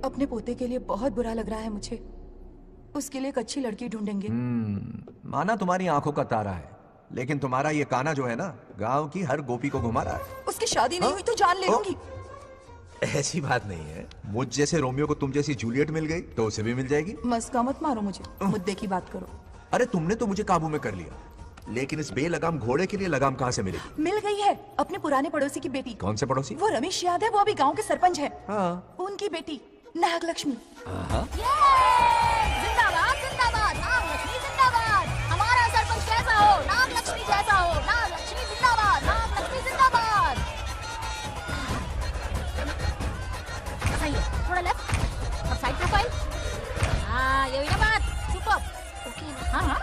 अपने पोते के लिए बहुत बुरा लग रहा है मुझे। उसके लिए एक अच्छी लड़की ढूंढेंगे। माना तुम्हारी आंखों का तारा है, लेकिन तुम्हारा ये काना जो है ना, गांव की हर गोपी को घुमा रहा है। उसकी शादी नहीं हुई तो जान ले लूंगी। ऐसी बात नहीं है। मुझ जैसे रोमियो को तुम जैसी जूलियट मिल गई तो उसे भी मिल जाएगी। मस्का मत मारो मुझे, मुद्दे की बात करो। अरे तुमने तो मुझे काबू में कर लिया, लेकिन इस बेलगाम घोड़े के लिए लगाम कहाँ से मिलेगी? मिल गई है, अपने पुराने पड़ोसी की बेटी। कौन से पड़ोसी? वो रमेश याद है, वो अभी गांव के सरपंच है। हाँ। उनकी बेटी नागलक्ष्मी। जिंदाबाद जिंदाबाद, नागलक्ष्मी जिंदाबाद। हमारा सरपंच कैसा हो, नागलक्ष्मी जैसा हो। नागलक्ष्मी जिंदाबाद, नागलक्ष्मी जिंदाबाद। सही है, थोड़ा लेफ्ट, अब साइड प्रोफाइल। हाँ, ये हुई ना बात। सुपर। ओके। हाँ,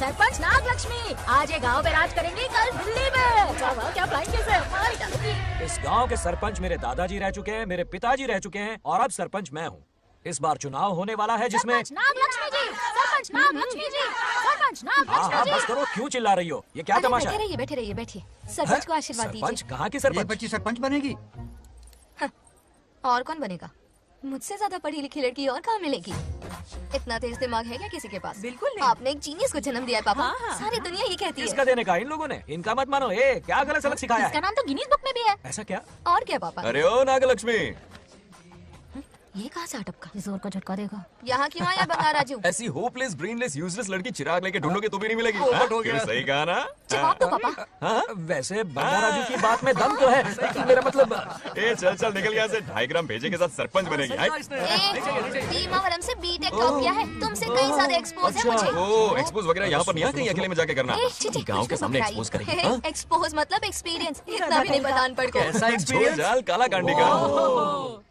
सरपंच नागलक्ष्मी आज ये गांव पे राज करेंगी, कल दिल्ली में। क्या फ्लाइंग केस है, मारी डालूंगी। इस गांव के सरपंच मेरे दादाजी रह चुके हैं, मेरे पिताजी रह चुके हैं, और अब सरपंच मैं हूँ। इस बार चुनाव होने वाला है जिसमें नागलक्ष्मी जी, सरपंच नागलक्ष्मी जी, सरपंच नागलक्ष्मी जी। बस करो, क्यों चिल्ला रही हो? ये क्या तमाशा है? बैठे रहिए बैठिए। सरपंच को आशीर्वाद दीजिए। सरपंच कहाँ की सरपंच? ये बच्ची सरपंच बनेगी। और कौन बनेगा? मुझसे ज्यादा पढ़ी लिखी लड़की और कहाँ मिलेगी? इतना तेज दिमाग है क्या किसी के पास? बिल्कुल नहीं। आपने एक जीनियस को जन्म दिया है पापा। सारी दुनिया ये कहती है। किसका देने का? इन लोगों ने। इनका मत मानो। क्या गलत सलत सिखाया इसका है? नाम तो गिनीज बुक में भी है। ऐसा क्या? और क्या पापा? अरे ओ नागलक्ष्मी, ये कहाँ से अटपका? जोर का झटका देगा। यहाँ क्यों आया बंगारा राजू? ऐसी होपलेस ब्रेनलेस यूजलेस लड़की चिराग लेके ढूंढोगे तो भी नहीं मिलेगी। क्यों, सही कहा ना? जवाब दो पापा। वैसे बंगाराजू की बात में दम तो है, लेकिन मेरा मतलब ए चल चल निकल यहाँ से। 2.5 ग्राम भेजे के साथ सरपंच बनेगी। भीमावरम से बीटेक टॉप किया है, तुमसे कई सारे एक्सपोज है मुझे। ओ एक्सपोज वगैरह यहाँ पर नहीं, कहीं अकेले में जाके करना। गाँव के सामने एक्सपोज करेगी। एक्सपोज मतलब एक्सपीरियंस, इतना भी नहीं पता अनपढ़ को। ऐसा एक्सपोज जाल काला कांडी का।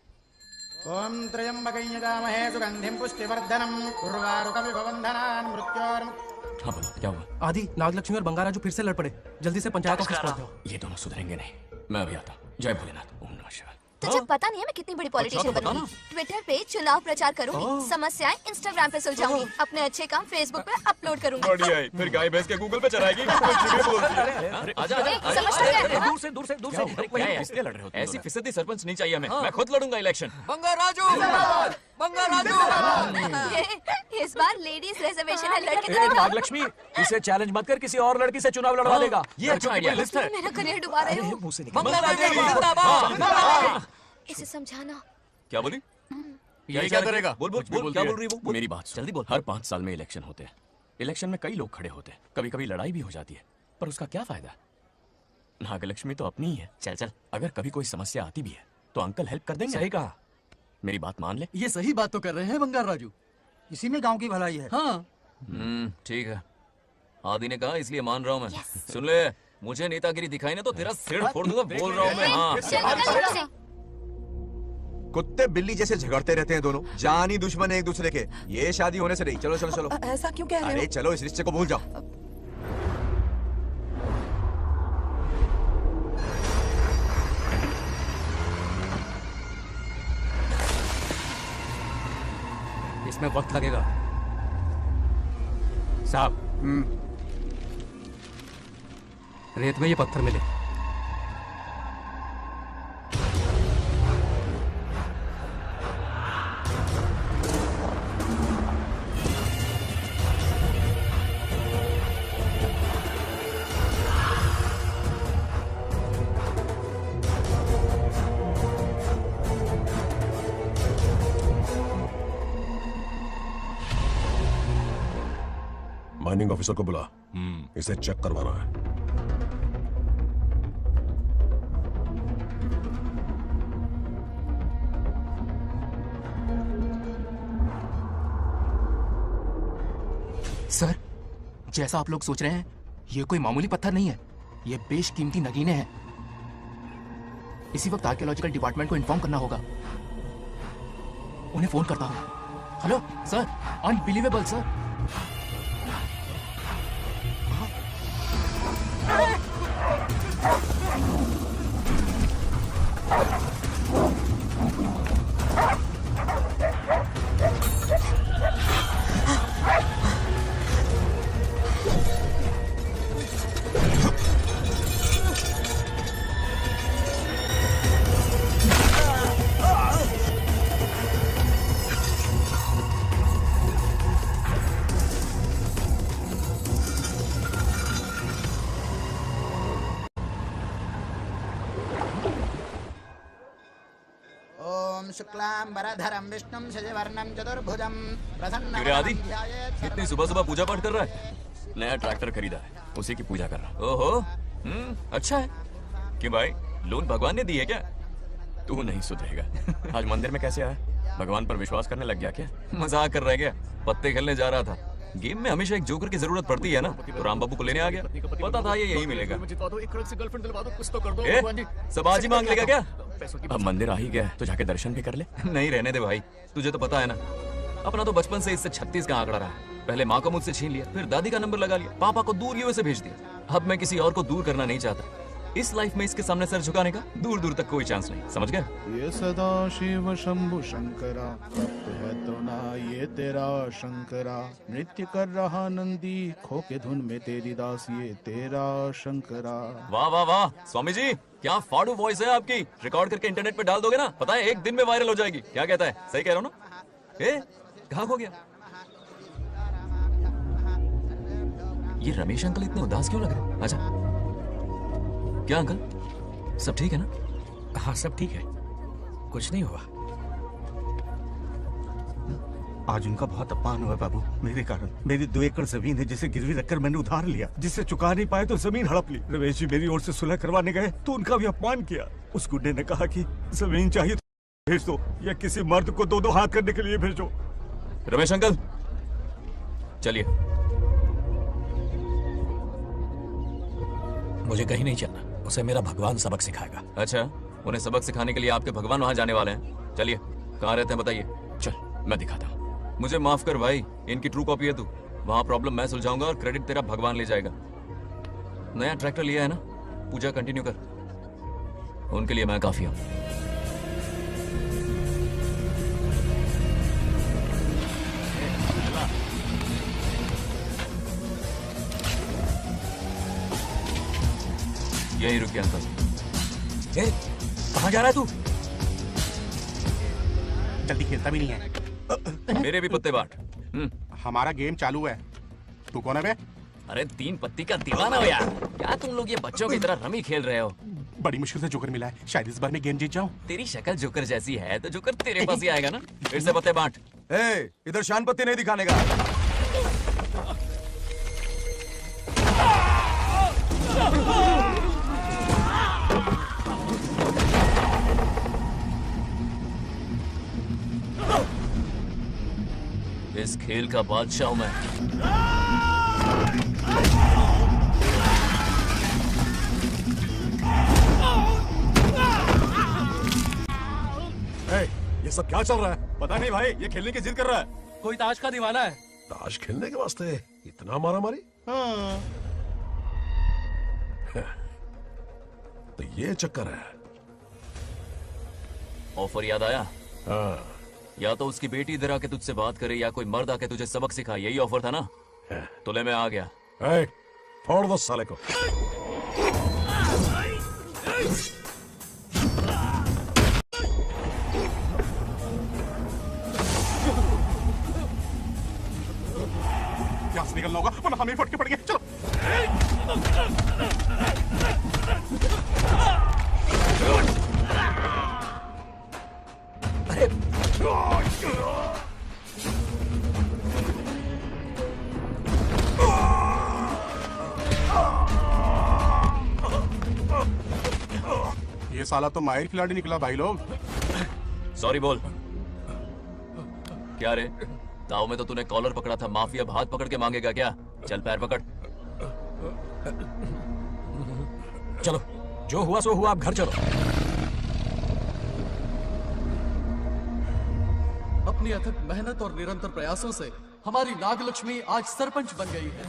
ओम त्र्यंबकं यजामहे सुगंधिं पुष्टिवर्धनम् उर्वारुकमिव बन्धनान् मृत्योर्मुक्तिः। हाँ बोलो, क्या हुआ? आदि, नागलक्ष्मी और बंगाराजू फिर से लड़ पड़े। जल्दी से पंचायत ऑफिस पहुंच जाओ। ये दोनों सुधरेंगे नहीं। मैं अभी आता हूँ। जय भोलेनाथ। ओम नमः शिवाय। तुझे पता नहीं है मैं कितनी बड़ी पॉलिटिशियन बनूंगी। ट्विटर पे चुनाव प्रचार करूंगी, समस्याएं इंस्टाग्राम पे सुलझाऊंगी, अपने अच्छे काम फेसबुक पे अपलोड करूंगी। बढ़िया है, फिर गाय भैंस के गूगल पे चराएगी। आजा दूर से दूर से दूर से। किसके लड़ रहे हो? ऐसी फिसदी सरपंच नहीं चाहिए हमें। मैं खुद लड़ूंगा इलेक्शन। इस बार लेडीज रिजर्वेशन है, लड़के तो नागलक्ष्मी, इसे चैलेंज मत कर, किसी और लड़की से चुनाव लड़वा देगा। ये अच्छा आइडिया है। मेरा करियर डुबा रहे हो। मुंह से निकल। इसे समझाना। क्या बोली? ये क्या करेगा? बोल बोल बोल, क्या बोल रही है वो? मेरी बात सुन। जल्दी बोल। हर 5 साल में इलेक्शन होते हैं। इलेक्शन में कई लोग खड़े होते हैं, कभी कभी लड़ाई भी हो जाती है, पर उसका क्या फायदा? नागलक्ष्मी तो अपनी ही है। चल चल, अगर कभी कोई समस्या आती भी है तो अंकल हेल्प कर देंगे। सही कहा। मेरी बात मान ले। ये सही बात तो कर रहे हैं बंगार राजू। इसी में गांव की भलाई है। हाँ। ठीक है, आदि ने कहा इसलिए मान रहा हूँ मैं। सुन ले, मुझे नेतागिरी दिखाई ना तो तेरा सिर फोड़ दूंगा। बोल रहा हूँ मैं। हाँ, कुत्ते बिल्ली जैसे झगड़ते रहते हैं दोनों, जानी दुश्मन है एक दूसरे के। ये शादी होने से नहीं। चलो चलो चलो। ऐसा क्यों कह रहे अरे हो? चलो, इस रिश्ते को भूल जाओ। इसमें वक्त लगेगा साहब। रेत में ये पत्थर मिले। माइनिंग ऑफिसर को बुला, इसे चेक करवाना है। सर, जैसा आप लोग सोच रहे हैं, ये कोई मामूली पत्थर नहीं है, ये बेशकीमती नगीने हैं। इसी वक्त आर्कियोलॉजिकल डिपार्टमेंट को इन्फॉर्म करना होगा। उन्हें फोन करता हूँ। Hello sir, unbelievable sir. शुक्लांबरधरं विष्णुं शशिवर्णं चतुर्भुजं क्यों रे आदि? प्रसन्नं इतनी सुबह सुबह पूजा पाठ कर रहा है? नया ट्रैक्टर खरीदा है, उसी की पूजा कर रहा हूँ। ओहो, अच्छा है। क्यों भाई, लोन भगवान ने दी है क्या? तू नहीं सुधरेगा। आज मंदिर में कैसे आया? भगवान पर विश्वास करने लग गया क्या? मजाक कर रहा है क्या? पत्ते खेलने जा रहा था। गेम में हमेशा एक जोकर की जरूरत पड़ती है ना, तो राम बाबू को लेने आ गया। पता था ये यही मिलेगा। सब आज ही मांग लेगा क्या? अब मंदिर आ ही गया है, तो जाके दर्शन भी कर ले। नहीं रहने दे भाई, तुझे तो पता है ना, अपना तो बचपन से इससे 36 का आंकड़ा रहा है। पहले माँ को मुझसे छीन लिया, फिर दादी का नंबर लगा लिया, पापा को दूर यूएसए भेज दिया। अब मैं किसी और को दूर करना नहीं चाहता। इस लाइफ में इसके सामने सर झुकाने का दूर दूर तक कोई चांस नहीं, समझ गए? ये सदा शिव शंभु शंकरा, तप्त है तो ना ये तेरा शंकरा। नृत्य कर रहा नंदी, खो के धुन में तेरी दास ये तेरा शंकरा। वाह वाह वाह, स्वामी जी क्या फाड़ू वॉइस है आपकी। रिकॉर्ड करके इंटरनेट पे डाल दोगे ना, पता है एक दिन में वायरल हो जाएगी। क्या कहता है? सही कह रहा हूँ ना? ए, कहाँ खो गया? ये रमेश अंकल इतने उदास क्यों लग रहे? अच्छा, क्या अंकल सब ठीक है ना? हाँ सब ठीक है, कुछ नहीं हुआ। आज उनका बहुत अपमान हुआ बाबू, मेरे कारण। मेरी 2 एकड़ जमीन है जिसे गिरवी रखकर मैंने उधार लिया, जिसे चुका नहीं पाए तो जमीन हड़प ली। रमेश जी मेरी ओर से सुलह करवाने गए तो उनका भी अपमान किया। उस गुड्डे ने कहा कि जमीन चाहिए तो भेज दो, या किसी मर्द को 2-2 हाथ करने के लिए भेजो। रमेश अंकल चलिए। मुझे कहीं नहीं चलना, उसे मेरा भगवान सबक सिखाएगा। अच्छा, उन्हें सबक सिखाने के लिए आपके भगवान वहां जाने वाले हैं। चलिए, कहाँ रहते हैं बताइए। चल मैं दिखाता हूँ। मुझे माफ कर भाई, इनकी ट्रू कॉपी है तू। वहां प्रॉब्लम मैं सुलझाऊंगा और क्रेडिट तेरा भगवान ले जाएगा। नया ट्रैक्टर लिया है ना, पूजा कंटिन्यू कर। उनके लिए मैं काफी हूँ। यही रुकिए अंकल। ए, कहाँ जा रहा है तू? जल्दी खेलता भी नहीं है। मेरे भी पत्ते बांट। हमारा गेम चालू है, तू कौन है बे? अरे 3 पत्ती का दीवाना हो यार, क्या तुम लोग ये बच्चों की तरह रमी खेल रहे हो? बड़ी मुश्किल से जोकर मिला है, शायद इस बार मैं गेम जीत जाऊं। तेरी शक्ल जोकर जैसी है तो जोकर तेरे पास ही आएगा ना। फिर से पत्ते बांट। इधर शान पत्ती नहीं दिखाने का। इस खेल का बादशाह हूं मैं। ये सब क्या चल रहा है? पता नहीं भाई, ये खेलने की जिद कर रहा है। कोई ताश का दीवाना है। ताश खेलने के वास्ते इतना मारा मारी? तो ये चक्कर है। ऑफर याद आया? हाँ। या तो उसकी बेटी इधर आके तुझसे बात करे, या कोई मर्द आके तुझे सबक सिखाए। यही ऑफर था ना? तो ले मैं आ गया। फोड़ दो साले को। यहाँ से निकलना होगा वरना हमें फटके पड़ेंगे। चलो। ये साला तो माहिर खिलाड़ी निकला भाई लोग। सॉरी बोल। क्या रे, दाव में तो तूने कॉलर पकड़ा था, माफिया हाथ पकड़ के मांगेगा क्या? चल पैर पकड़। चलो, जो हुआ सो हुआ, आप घर चलो। अपनी अथक मेहनत और निरंतर प्रयासों से हमारी नागलक्ष्मी आज सरपंच बन गई है।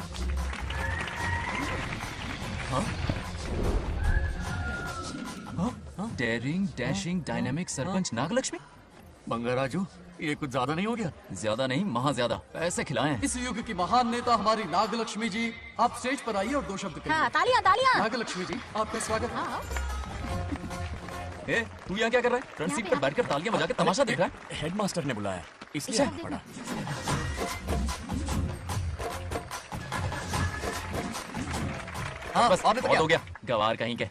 Daring, dashing, dynamic sarpanch Nagalakshmi. Bangaraju, ये कुछ ज्यादा नहीं हो गया? ज्यादा नहीं, महा ज्यादा। पैसे खिलाएं। इस युग की महान नेता हमारी नागलक्ष्मी जी, आप स्टेज पर आइए और 2 शब्द कहिए। हाँ, तालियां तालियां। नागलक्ष्मी जी, आपका स्वागत है। ए, तू यहाँ क्या कर रहा है? फ्रंट सीट पर बैठकर तालियां बजा के तमाशा देख रहा है? हेडमास्टर ने बुलाया, इसलिए आना पड़ा। हाँ, बस बहुत हो गया, गवार कहीं के।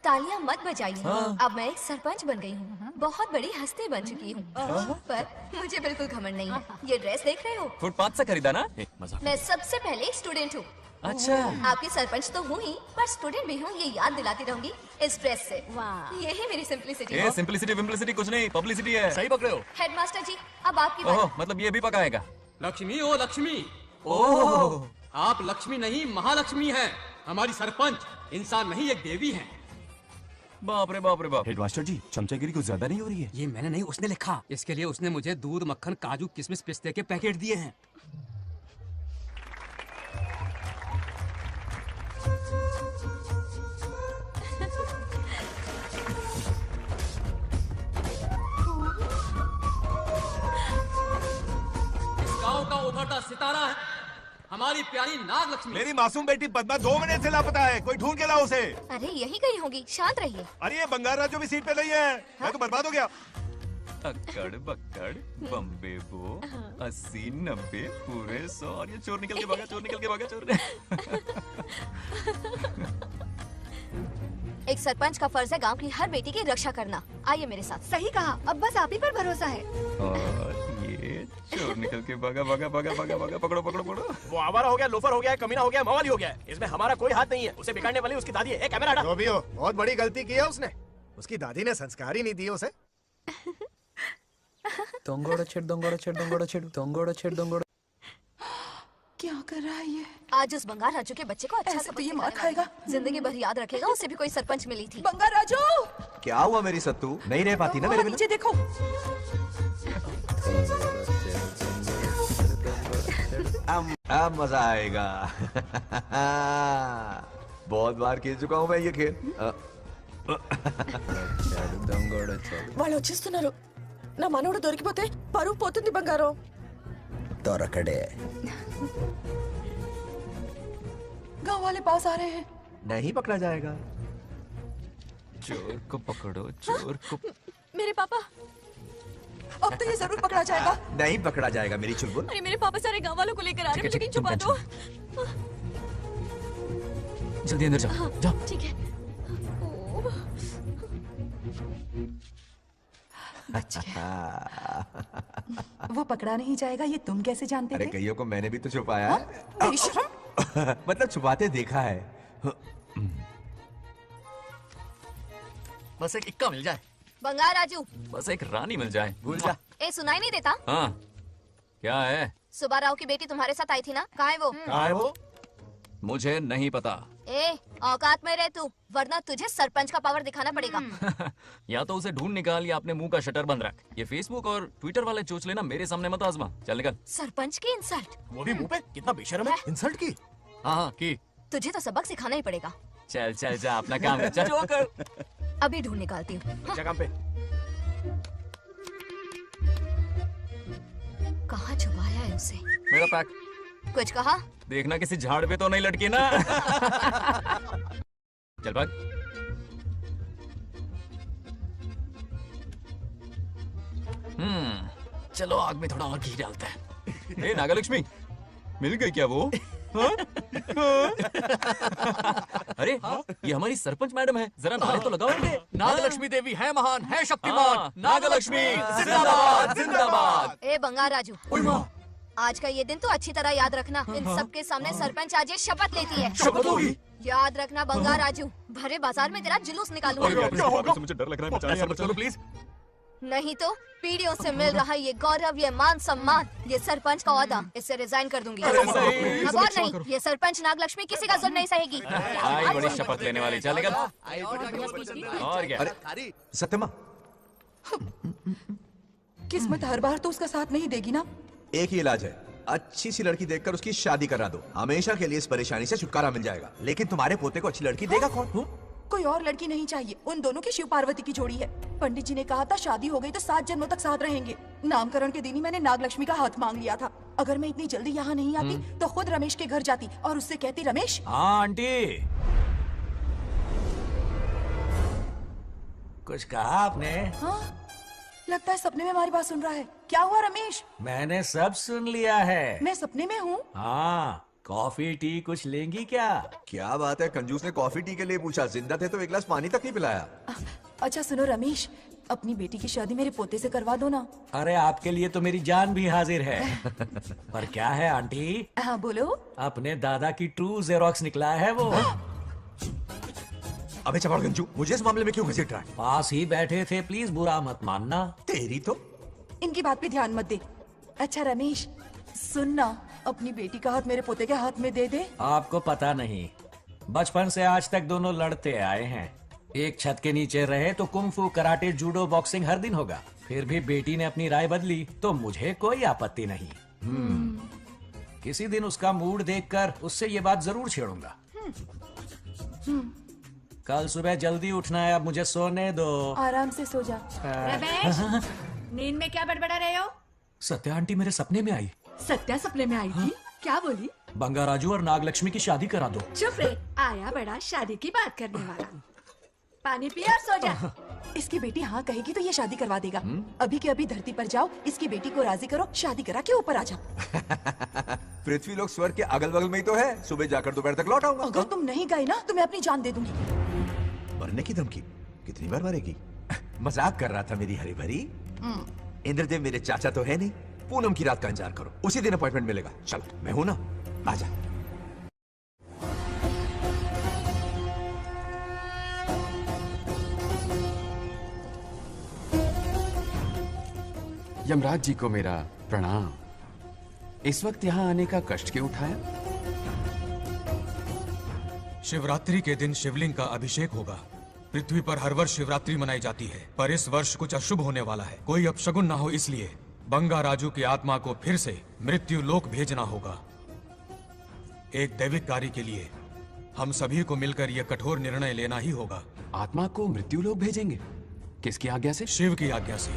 तालियां मत बजाइए। अब मैं एक सरपंच बन गई हूँ। बहुत बड़ी हस्ती बन चुकी हूँ, पर मुझे बिल्कुल घमंड नहीं है। ये ड्रेस देख रहे हो? फुटपाथ से खरीदा ना? मजाक। मैं सबसे पहले एक स्टूडेंट हूँ। अच्छा। आपकी सरपंच तो हूँ ही, पर स्टूडेंट भी हूँ, ये याद दिलाती रहूंगी इस ड्रेस से। यही मेरी सिंपलिसिटी है। सिंपलिसिटी विम्पलिसिटी कुछ नहीं, पब्लिसिटी है। सही पकड़े हो। हेडमास्टर जी, अब आपकी बारी। ओह, मतलब ये भी पकाएगा? लक्ष्मी ओ लक्ष्मी। ओह, आप लक्ष्मी नहीं महालक्ष्मी हैं। हमारी सरपंच इंसान नहीं, एक देवी है। बाप रे बाप रे बाप। हेडमास्टर जी, चमचागिरी कुछ ज्यादा नहीं हो रही है? ये मैंने नहीं, उसने लिखा। इसके लिए उसने मुझे दूध, मक्खन, काजू, किशमिश, पिस्ते के पैकेट दिए हैं। गांव का उभरता सितारा है हमारी प्यारी नाग लक्ष्मी। मेरी मासूम बेटी पद्मा 2 महीने से लापता है, कोई ढूंढ के लाओ उसे। अरे यही कहीं होगी, शांत रहिए। अरे ये बंगार राजू भी सीट पे नहीं है, मैं तो बर्बाद हो गया। अक्कड़ बक्कड़ बम्बे बो 80 90 पूरे 100 और ये चोर निकल के भागा, चोर निकल के भागा, चोर। एक सरपंच का फर्ज है गांव की हर बेटी की रक्षा करना। आइए मेरे साथ। सही कहा, अब बस आप ही पर भरोसा है। और ये चोर निकल के भागा भागा भागा भागा भागा, पकड़ो पकड़ो पकड़ो। वो आवारा हो गया, लोफर हो गया, कमीना हो गया, मवाली हो गया। इसमें हमारा कोई हाथ नहीं है। उसे बिगाड़ने वाली उसकी दादी है। ए, कैमरा हटा। जो भी हो, बहुत बड़ी गलती की है उसने। उसकी दादी ने संस्कार ही नहीं दिए उसे। क्या कर रहा है ये? आज उस बंगार राजू के बच्चे को अच्छा ऐसे तो ये मार खाएगा। जिंदगी भर याद रखेगा, उसे भी कोई सरपंच मिली थी। बंगार राजू, क्या हुआ मेरी सत्तू? नहीं रह पाती ना मेरे बिना? नीचे देखो। अब मजा आएगा। बहुत बार खेल चुका हूँ मैं ये खेल। వాళ్ళు వచ్చేస్తున్నారు. నా మనవడు దొరికిపోతే పరువు పోతుంది బంగారం. దొరకడే. गांव वाले पास आ रहे हैं। नहीं पकड़ा जाएगा। चोर को पकड़ो, चोर को। मेरे पापा, अब तो ये जरूर पकड़ा जाएगा। नहीं पकड़ा जाएगा मेरी चुलबुल। अरे मेरे पापा सारे गांव वालों को लेकर आ रहे हैं, मुझे कहीं छुपा दो। जल्दी अंदर जाओ, जाओ। ठीक है। वो पकड़ा नहीं जाएगा, ये तुम कैसे जानते अरे थे? कईयों को मैंने भी तो छुपाया है। बेशरम। मतलब छुपाते देखा है। बस एक इक्का मिल जाए। बंगार राजू, बस एक रानी मिल जाए। भूल जा। ए सुनाई नहीं देता? हाँ, क्या है? सुबह राव की बेटी तुम्हारे साथ आई थी ना, कहाँ है वो? कहाँ है वो? मुझे नहीं पता। ए औकात में रह तू, वरना तुझे सरपंच का पावर दिखाना पड़ेगा। या तो उसे ढूंढ निकाल या अपने मुंह का शटर बंद रख। ये फेसबुक और ट्विटर वाले चोच लेना मेरे सामने मत आजमा। चल निकल। सरपंच की इंसल्ट। वो भी मुंह पे? कितना बेशर्म है। इंसल्ट की? हाँ की। तुझे तो सबक सिखाना ही पड़ेगा। चल चल जा, अपना काम कर। चल कर। अभी ढूंढ निकालती हूँ। काम पे। कहाँ छुपाया है उसे? मेरा पैक। कुछ कहा? देखना किसी झाड़ पे तो नहीं लटकी ना। चल भाग। चलो आग में थोड़ा और घी डालते हैं। ए नागलक्ष्मी, मिल गई क्या वो? हाँ? अरे ये हमारी सरपंच मैडम है, जरा नारे तो लगाओ इनके। नागलक्ष्मी देवी है महान, है शक्तिमान। हाँ, नागलक्ष्मी जिंदाबाद जिंदाबाद। ए बंगार राजू, आज का ये दिन तो अच्छी तरह याद रखना। इन सबके सामने सरपंच आज ये शपथ लेती है। शपथ होगी? याद रखना बंगार राजू, भरे बाजार में तेरा जुलूस निकालूंगा। मुझे डर लग रहा है। चलो प्लीज। नहीं तो पीढ़ियों से मिल रहा ये गौरव, ये मान सम्मान, ये सरपंच का ओहदा, इससे रिजाइन कर दूंगी। अब और नहीं, ये सरपंच नागलक्ष्मी किसी का जुल्म नहीं सहेगी। आई बड़ी शपथ लेने वाली। चल निकल। और क्या? अरे सत्यमा, किस्मत हर बार तो उसका साथ नहीं देगी ना। एक ही इलाज है, अच्छी सी लड़की देखकर उसकी शादी करा दो। हमेशा के लिए इस परेशानी से छुटकारा मिल जाएगा। लेकिन तुम्हारे पोते को अच्छी लड़की देगा कौन? कोई और लड़की नहीं चाहिए, उन दोनों की शिव पार्वती की जोड़ी है। पंडित जी ने कहा था शादी हो गई तो 7 जन्मों तक साथ रहेंगे। नामकरण के दिन ही मैंने नागलक्ष्मी का हाथ मांग लिया था। अगर मैं इतनी जल्दी यहाँ नहीं आती तो खुद रमेश के घर जाती और उससे कहती, रमेश। हाँ आंटी, कुछ कहा आपने? हाँ, लगता है सपने में हमारी बात सुन रहा है। क्या हुआ रमेश? मैंने सब सुन लिया है। मैं सपने में हूँ? हाँ, कॉफी टी कुछ लेंगी क्या? क्या बात है, कंजूस ने कॉफी टी के लिए पूछा, जिंदा थे तो एक गिलास पानी तक नहीं पिलाया। अच्छा सुनो रमेश, अपनी बेटी की शादी मेरे पोते से करवा दो ना। अरे आपके लिए तो मेरी जान भी हाजिर है। पर क्या है आंटी, हाँ बोलो। अपने दादा की ट्रू जेरोक्स निकला है वो। अबे चपाड़गंजू, मुझे इस मामले में क्यों घसीट रहा है? पास ही बैठे थे, प्लीज बुरा मत मानना। तेरी तो इनकी बात पे ध्यान मत दे। अच्छा रमेश सुनना, अपनी बेटी का हाथ मेरे पोते के हाथ में दे दे। आपको पता नहीं, बचपन से आज तक दोनों लड़ते आए हैं। एक छत के नीचे रहे तो कुंफू, कराटे, जूडो, बॉक्सिंग हर दिन होगा। फिर भी बेटी ने अपनी राय बदली तो मुझे कोई आपत्ति नहीं। किसी दिन उसका मूड देखकर उससे ये बात जरूर छेड़ूंगा। कल सुबह जल्दी उठना है, अब मुझे सोने दो। आराम से सो जा। रमेश, नींद में क्या बड़बड़ा रहे हो? सत्या आंटी मेरे सपने में आई। सत्या सपने में आई थी? क्या बोली? बंगाराजू और नागलक्ष्मी की शादी करा दो। चुप रे, आया बड़ा शादी की बात करने वाला। पानी पिया और सो जा। इसकी बेटी हाँ कहेगी तो ये शादी करवा देगा। अभी के अभी धरती पर जाओ, इसकी बेटी को राजी करो, शादी करा के ऊपर आ जाओ। पृथ्वी लोग स्वर्ग के अगल बगल में ही तो है। सुबह जाकर दोपहर तक लौट आऊंगा। अगर तुम नहीं गए ना तो मैं अपनी जान दे दूंगी। मरने की धमकी? कितनी बार मरेगी? मजाक कर रहा था मेरी हरी भरी। इंद्रदेव मेरे चाचा तो है नहीं। पूनम की रात का इंतजार करो, उसी दिन अपॉइंटमेंट मिलेगा। चल मैं हूं ना, आजा। यमराज जी को मेरा प्रणाम। इस वक्त यहाँ आने का कष्ट क्यों उठाया? शिवरात्रि के दिन शिवलिंग का अभिषेक होगा। पृथ्वी पर हर वर्ष शिवरात्रि मनाई जाती है, पर इस वर्ष कुछ अशुभ होने वाला है। कोई अपशगुन ना हो, इसलिए बंगाराजू की आत्मा को फिर से मृत्यु लोक भेजना होगा। एक दैविक कार्य के लिए हम सभी को मिलकर यह कठोर निर्णय लेना ही होगा। आत्मा को मृत्यु लोक भेजेंगे? किसकी आज्ञा से? शिव की आज्ञा से।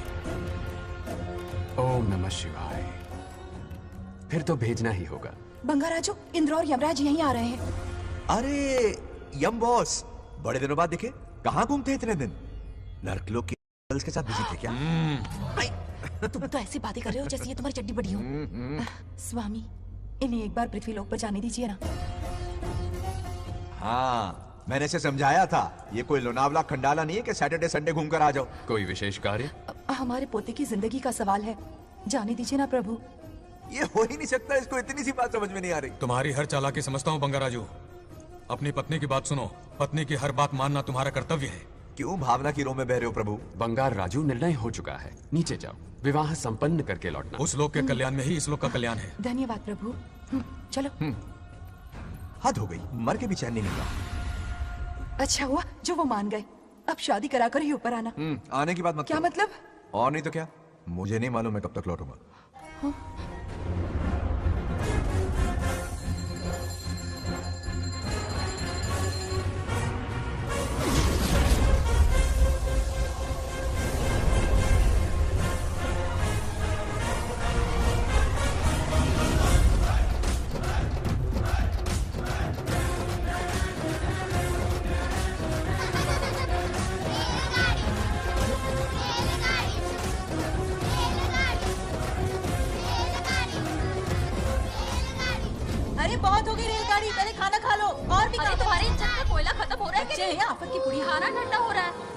ओम नमः शिवाय। फिर तो भेजना ही होगा। बंगाराजू, इंद्र और यमराज यहीं आ रहे हैं। अरे यम बॉस, बड़े दिनों बाद दिखे। कहाँ घूमते इतने दिन? नर्कलोक के गर्ल्स के साथ बिजी थे क्या? तुम तो ऐसी बातें कर रहे हो जैसे ये तुम्हारी चड्डी बड़ी हो। स्वामी, इन्हें एक बार पृथ्वी लोक पर जाने दीजिए ना। हाँ, मैंने इसे समझाया था। ये कोई लोनावला खंडाला नहीं है कि सैटरडे संडे घूम कर आ जाओ। कोई विशेष कार्य? हमारे पोते की जिंदगी का सवाल है, जाने दीजिए ना प्रभु। ये हो ही नहीं सकता, इसको इतनी सी बात समझ में नहीं आ रही। तुम्हारी हर चालाकी समझता हूँ बंगाराजू। अपनी पत्नी की बात सुनो। पत्नी की हर बात मानना तुम्हारा कर्तव्य है। क्यों भावना की रो में बह रहे हो प्रभु? बंगार राजू, निर्णय हो चुका है। नीचे जाओ, विवाह संपन्न करके लौटना। उस लोक के कल्याण में ही इस लोक का कल्याण है। धन्यवाद प्रभु। चलो। हद हो गई, मर के भी चैन नहीं मिला। अच्छा हुआ जो वो मान गए। अब शादी करा कर ही ऊपर आना। आने की बात मत क्या करो। मतलब? और नहीं तो क्या, मुझे नहीं मालूम मैं कब तक लौटूंगा। अरे बहुत हो गई रेलगाड़ी, पहले खाना खा लो। और भी अरे तुम्हारे इंजन में कोयला खत्म हो रहा है कि नहीं? आफत की पूरी खाना ठंडा हो रहा है।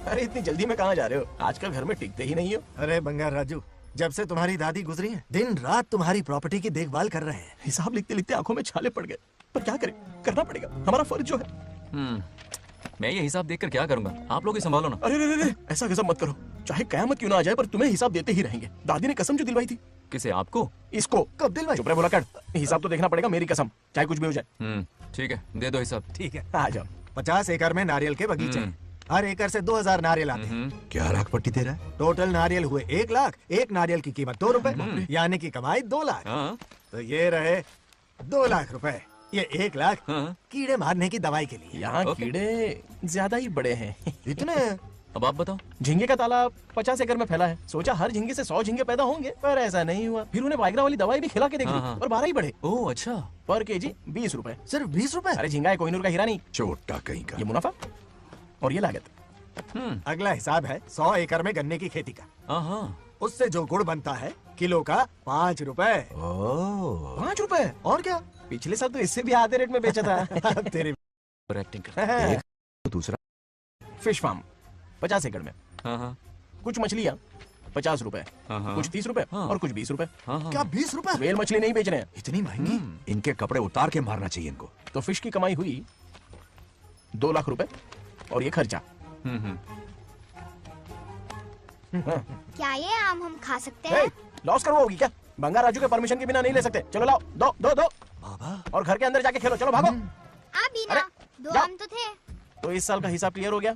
अरे इतनी जल्दी में कहाँ जा रहे हो? आजकल घर में टिकते ही नहीं हो। अरे बंगार राजू, जब से तुम्हारी दादी गुजरी है, दिन रात तुम्हारी प्रॉपर्टी की देखभाल कर रहे हैं। हिसाब लिखते लिखते आंखों में छाले पड़ गए, पर क्या करें, करना पड़ेगा, हमारा फर्ज जो है। मैं ये हिसाब देखकर क्या करूंगा? आप लोग ही संभालो ना। अरे रे रे, ऐसा गजब मत करो। चाहे कयामत क्यों ना आ जाए, पर तुम्हें हिसाब देते ही रहेंगे। दादी ने कसम जो दिलवाई थी। किसे? आपको? इसको कब दिलवाई? चुप रहे, बोला कर। हिसाब तो देखना पड़ेगा, मेरी कसम, चाहे कुछ भी हो जाए। ठीक है, दे दो हिसाब। ठीक है, आ जाओ। 50 एकड़ में नारियल के बगीचे हैं। हर एकड़ से 2000 नारियल आते हैं। क्या लाख पट्टी दे रहा है? टोटल नारियल हुए 1 लाख। एक नारियल की कीमत 2 रुपए, यानी कि कमाई 2 लाख। तो ये रहे 2 लाख रुपए। ये 1 लाख कीड़े मारने की दवाई के लिए। यहाँ कीड़े ज्यादा ही बड़े हैं। इतने? अब आप बताओ। झींगे का तालाब 50 एकड़ में फैला है। सोचा हर झींगे से 100 झींगे पैदा होंगे, पर ऐसा नहीं हुआ। फिर उन्हें वाइग्रा वाली दवाई भी खिला के देख ली और 12 ही बढ़े। ओह अच्छा। पर केजी 20 रुपए। सिर्फ 20 रुपए? अरे झींगा है, कोहिनूर का हीरा नहीं। छोटा कहीं का। ये मुनाफा और ये लागत। अगला हिसाब है 100 एकड़ में गन्ने की खेती का। उससे जो गुड़ बनता है किलो का 5 रुपए। 5 रुपए? और क्या, पिछले साल तो इससे भी आधे रेट में बेचा था। तेरी एक्टिंग कर। दूसरा फिश फार्म 50 एकड़ में। कुछ मछलियाँ 50 रुपए, कुछ 30 रुपए और कुछ 20 रुपए। क्या 20 रुपए? वेल मछली नहीं बेच रहे हैं। इतनी महंगी? इनके कपड़े उतार के मारना चाहिए इनको। तो फिश की कमाई हुई 2 लाख रुपए और ये खर्चा। क्या ये आम हम खा सकते हैं? लॉस करवाओगी क्या? बंगार राजू के परमिशन के बिना नहीं ले सकते। चलो लाओ, दो दो दो बाबा, और घर के अंदर जाके खेलो। चलो भागो। अभी ना 2 आम तो थे। तो इस साल का हिसाब क्लियर हो गया।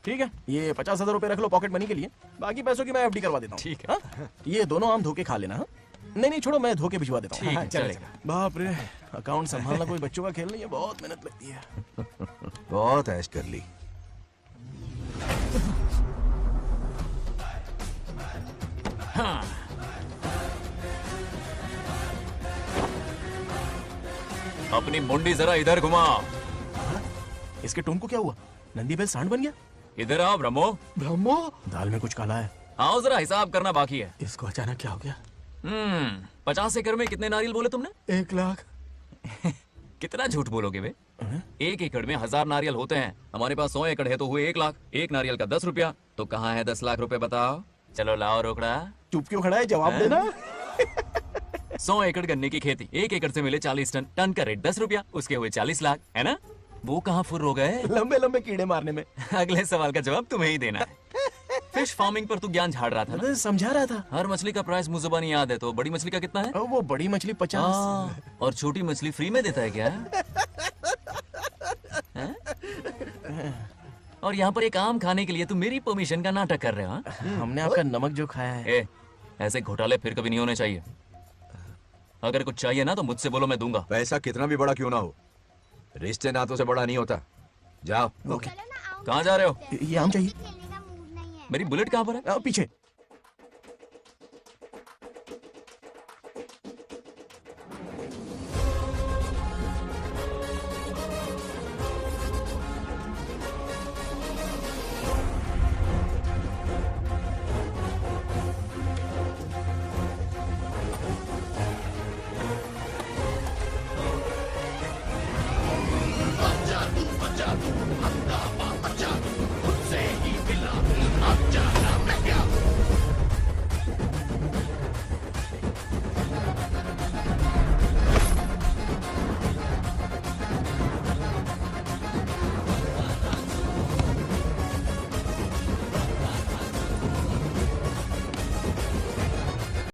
ठीक है, ये 50,000 रुपए रख लो पॉकेट मनी के लिए, बाकी पैसों की मैं एफडी करवा देता हूँ। ठीक है। ये दोनों आम धोके खा लेना। नहीं छोड़ो, मैं धोके भिजवा देता हूँ। ठीक है, चलेगा। बाप रे, अकाउंट संभालना कोई बच्चों का खेल नहीं है, बहुत मेहनत लगती है। बहुत ऐश कर ली। अपनी मुंडी जरा इधर घुमा। इसके टोन को क्या हुआ? नंदी बैल सांड बन गया? इधर आओ ब्रह्मो। ब्रह्मो, दाल में कुछ काला है। आओ जरा हिसाब करना बाकी है। इसको अचानक क्या हो गया? 50 एकड़ में कितने नारियल बोले तुमने? 1 लाख। कितना झूठ बोलोगे बे? 1 एकड़ में 1000 नारियल होते हैं। हमारे पास 100 एकड़ है तो हुए 1 लाख। एक नारियल का 10 रुपया, तो कहाँ है 10 लाख रुपए बताओ? चलो लाओ रोकड़ा। चुप क्यों खड़ा है, जवाब देना। 100 एकड़ गन्ने की खेती, 1 एकड़ से मिले 40 टन, टन का रेट 10 रुपया, उसके हुए 40 लाख, है ना? वो कहाँ फुर हो गए? लंबे लंबे कीड़े मारने में। अगले सवाल का जवाब तुम्हें ही देना है। फिश फार्मिंग पर तू ज्ञान झाड़ रहा था ना? समझा रहा था। हर मछली का प्राइस मुझे नहीं याद है, तो बड़ी मछली का कितना है? वो बड़ी मछली 50। और छोटी मछली फ्री में देता है क्या? और यहाँ पर एक आम खाने के लिए तुम मेरी परमिशन का नाटक कर रहे हो? हमने आपका नमक जो खाया है। ऐसे घोटाले फिर कभी नहीं होने चाहिए। अगर कुछ चाहिए ना तो मुझसे बोलो, मैं दूंगा। पैसा कितना भी बड़ा क्यों ना हो, रिश्ते नातों से बड़ा नहीं होता। जाओ। कहाँ जा रहे हो? ये आम चाहिए। मेरी बुलेट कहाँ पर है? पीछे।